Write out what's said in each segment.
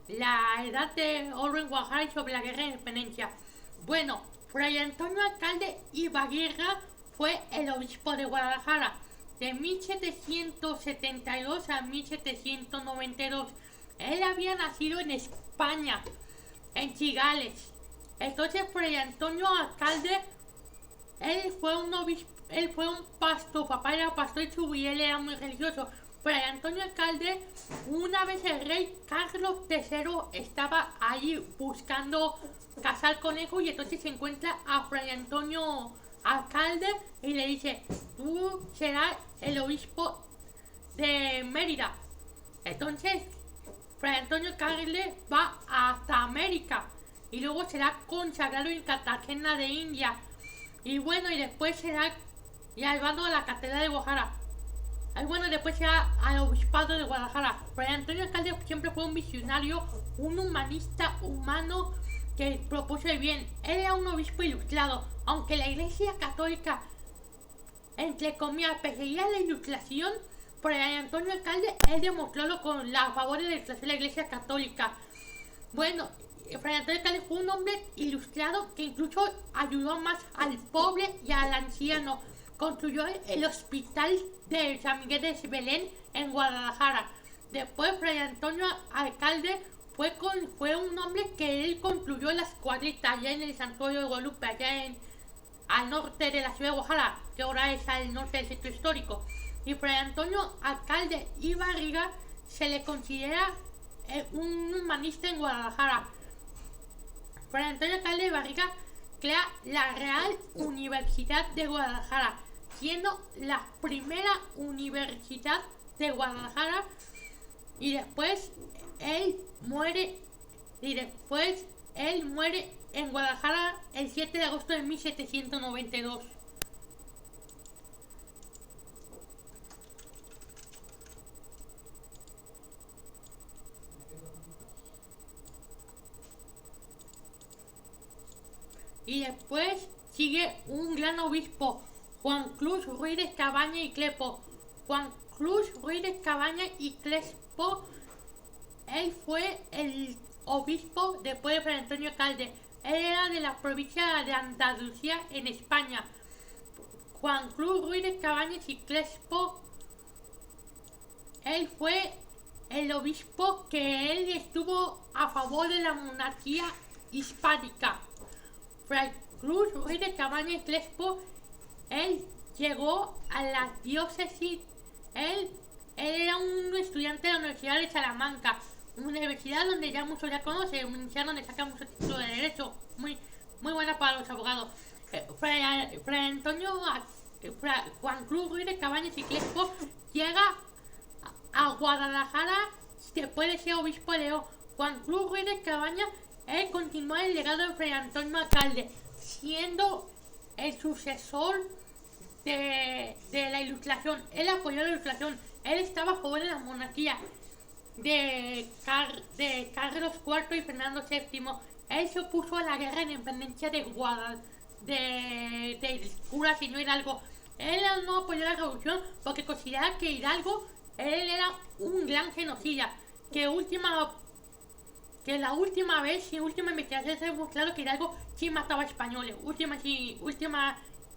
la edad de oro en Guadalajara y sobre la guerra de independencia. Bueno, Fray Antonio Alcalde Ibaguirra fue el obispo de Guadalajara de 1772 a 1792. Él había nacido en España, en Cigales. Entonces Fray Antonio Alcalde, él fue un obispo, él fue un pastor, papá era pastor y él era muy religioso. Fray Antonio Alcalde, una vez el rey Carlos III estaba ahí buscando cazar conejos y entonces se encuentra a Fray Antonio Alcalde y le dice, tú serás el obispo de Mérida. Entonces Fray Antonio Alcalde va hasta América y luego será consagrado en Cartagena de India y bueno, y después será llevado a la catedral de Guadalajara. Y bueno, después será al obispado de Guadalajara. Fray Antonio Alcalde siempre fue un visionario, un humanista humano que propuso el bien. Él era un obispo ilustrado, aunque la Iglesia Católica, entre comillas, perseguía la ilustración. Fray Antonio Alcalde, él demostró con la favor de la ilustración de la Iglesia Católica. Bueno, Fray Antonio Alcalde fue un hombre ilustrado que incluso ayudó más al pobre y al anciano. Construyó el hospital de San Miguel de Belén en Guadalajara. Después Fray Antonio Alcalde fue un hombre que él construyó las cuadritas allá en el Santuario de Guadalupe, allá al norte de la ciudad de Guadalajara, que ahora es al norte del centro histórico. Y Fray Antonio Alcalde Ibarriga se le considera un humanista en Guadalajara. Fray Antonio Alcalde Ibarriga crea la Real Universidad de Guadalajara, siendo la primera universidad de Guadalajara, y después él muere en Guadalajara el 7 de agosto de 1792. Y después sigue un gran obispo, Juan Cruz Ruiz de Cabaña y Crespo. Juan Cruz Ruiz de Cabaña y Crespo, él fue el obispo después de Fray Antonio Alcalde. Él era de la provincia de Andalucía en España. Juan Cruz Ruiz de Cabañas y Crespo, él fue el obispo que él estuvo a favor de la monarquía hispánica. Fray Cruz Ruiz de Cabañas y Crespo, él llegó a la diócesis. Él era un estudiante de la Universidad de Salamanca, una universidad donde ya muchos ya conocen, una universidad donde saca mucho título de derecho, muy buena para los abogados. Juan Cruz Ruiz de Cabañas y Crespo llega a Guadalajara después de ser obispo de León. Juan Cruz Ruiz de Cabañas, él continuó el legado de Fray Antonio Alcalde, siendo el sucesor de la ilustración. Él apoyó la ilustración, él estaba a favor de la monarquía de Carlos IV y Fernando VII. Él se opuso a la guerra de independencia de curas y no Hidalgo. Él no apoyó la revolución porque consideraba que Hidalgo, él era un gran genocida, que la última vez, en última investigación, se ha demostrado que Hidalgo sí mataba españoles. Última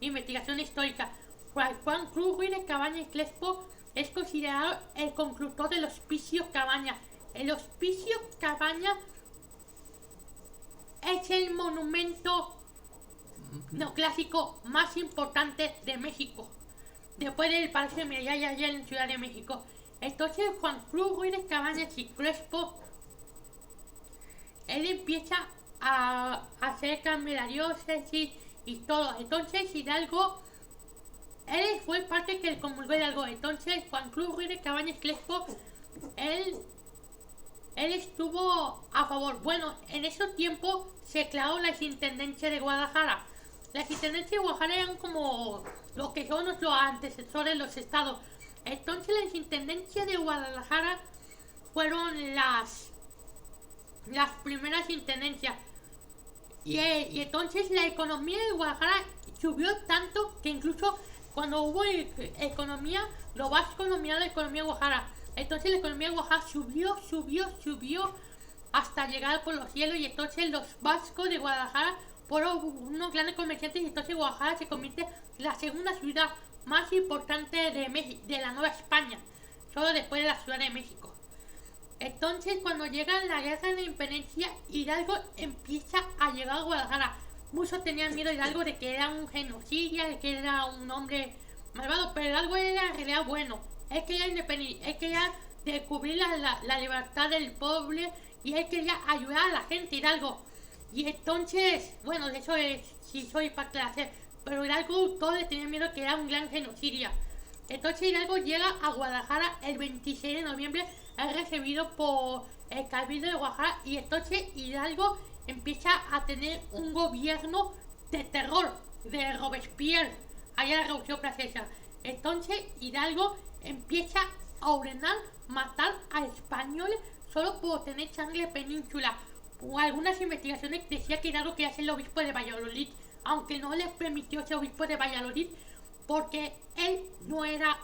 investigación histórica. Juan Cruz Ruiz de Cabañas y Crespo es considerado el conclutor del Hospicio Cabañas. El Hospicio Cabañas es el monumento neoclásico más importante de México, después del Palacio de Miralles allá en Ciudad de México. Entonces Juan Cruz Ruiz de Cabañas y Crespo, él empieza a hacer cambio de la diócesis y todo. Entonces Hidalgo, él fue parte que comulgó Hidalgo. Entonces Juan Cruz Ruiz de Cabañas y Crespo, él estuvo a favor. Bueno, en ese tiempo se creó la intendencia de Guadalajara. Las intendencias de Guadalajara eran como lo que son los antecesores de los estados. Entonces las intendencias de Guadalajara fueron las primeras intendencias. Y entonces la economía de Guadalajara subió tanto que incluso cuando hubo economía, lo más economía de la economía de Guadalajara. Entonces la economía de Guadalajara subió hasta llegar por los cielos, y entonces los vascos de Guadalajara fueron unos grandes comerciantes, y entonces Guadalajara se convierte en la segunda ciudad más importante de la Nueva España, solo después de la Ciudad de México. Entonces, cuando llega la guerra de la independencia, Hidalgo empieza a llegar a Guadalajara. Muchos tenían miedo de Hidalgo de que era un genocida, de que era un hombre malvado, pero Hidalgo era en realidad bueno. Él quería descubrir la libertad del pueblo, y él quería ayudar a la gente, Hidalgo. Y entonces, bueno, de eso sí soy para clase, pero Hidalgo todos le tenían miedo que era un gran genocida. Entonces Hidalgo llega a Guadalajara el 26 de noviembre, es recibido por el Cabildo de Guadalajara, y entonces Hidalgo empieza a tener un gobierno de terror, de Robespierre, allá en la Revolución Francesa. Entonces Hidalgo empieza a ordenar matar a españoles solo por tener sangre península. O algunas investigaciones decían que Hidalgo quería ser el obispo de Valladolid, aunque no les permitió ser obispo de Valladolid porque él no era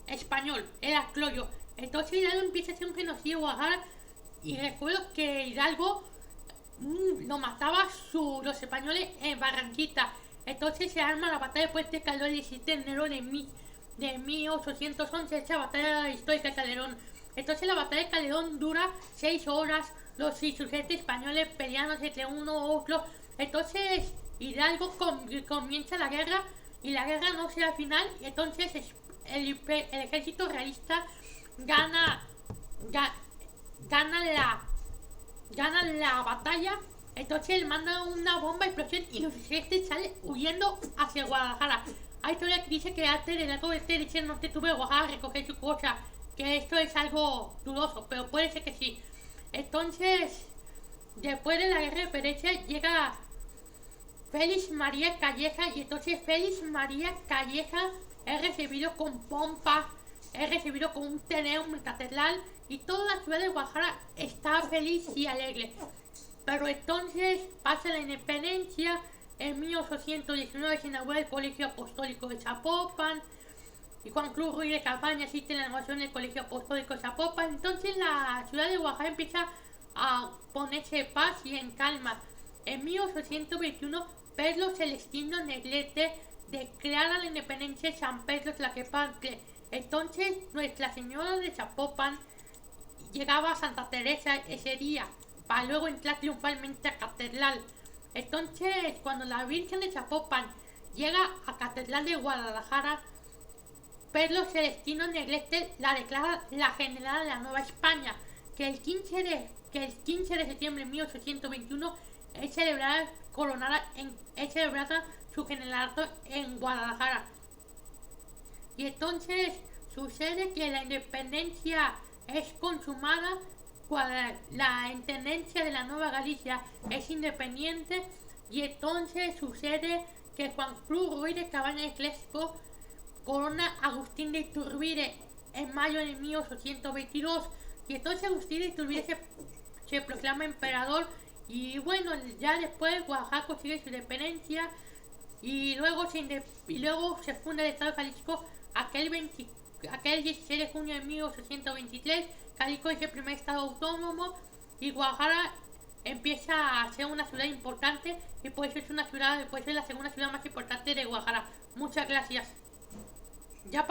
español, era criollo. Entonces Hidalgo empieza a hacer un genocidio en Guadalajara, y recuerdo que Hidalgo lo mataba los españoles en Barranquita. Entonces se arma la batalla de Puente Calderón el 17 de enero de 1811, esa batalla histórica de Calderón. Entonces la batalla de Calderón dura 6 horas, los insurgentes españoles peleándose entre uno u otro. Entonces Hidalgo comienza la guerra, y la guerra no se da al final, y entonces el ejército realista gana la batalla. Entonces él manda una bomba de explosión, y los insurgentes salen huyendo hacia Guadalajara. Hay historia que dice que antes de algo dice no te tuve a Guadalajara a recoger su cosa, que esto es algo dudoso, pero puede ser que sí. Entonces, después de la guerra de independencia llega Félix María Calleja, y entonces Félix María Calleja es recibido con pompa, es recibido con un teneum en catedral, y toda la ciudad de Guadalajara está feliz y alegre. Pero entonces pasa la independencia, en 1819 se inaugura el Colegio Apostólico de Zapopan, y Juan Cruz Ruiz de Cabaña asiste en la inauguración del Colegio Apostólico de Zapopan. Entonces la ciudad de Guadalajara empieza a ponerse en paz y en calma. En 1821, Pedro Celestino Negrete declara la independencia de San Pedro Tlaquepaque. Entonces Nuestra Señora de Zapopan llegaba a Santa Teresa ese día, para luego entrar triunfalmente a Catedral. Entonces, cuando la Virgen de Zapopan llega a Catedral de Guadalajara, Pedro Celestino Negrete la declara la generala de la Nueva España, que el 15 de septiembre de 1821 es celebrada su generalato en Guadalajara. Y entonces sucede que la independencia es consumada, la intendencia de la Nueva Galicia es independiente, y entonces sucede que Juan Cruz Ruiz de Cabaña y Crespo corona a Agustín de Iturbide en mayo de 1822, y entonces Agustín de Iturbide se proclama emperador. Y bueno, ya después Guadalajara consigue su independencia, y luego se funda el Estado de Jalisco aquel 16 de junio de 1823. Jalisco es el primer estado autónomo, y Guadalajara empieza a ser una ciudad importante, y puede ser la segunda ciudad más importante de Guadalajara. Muchas gracias. Ya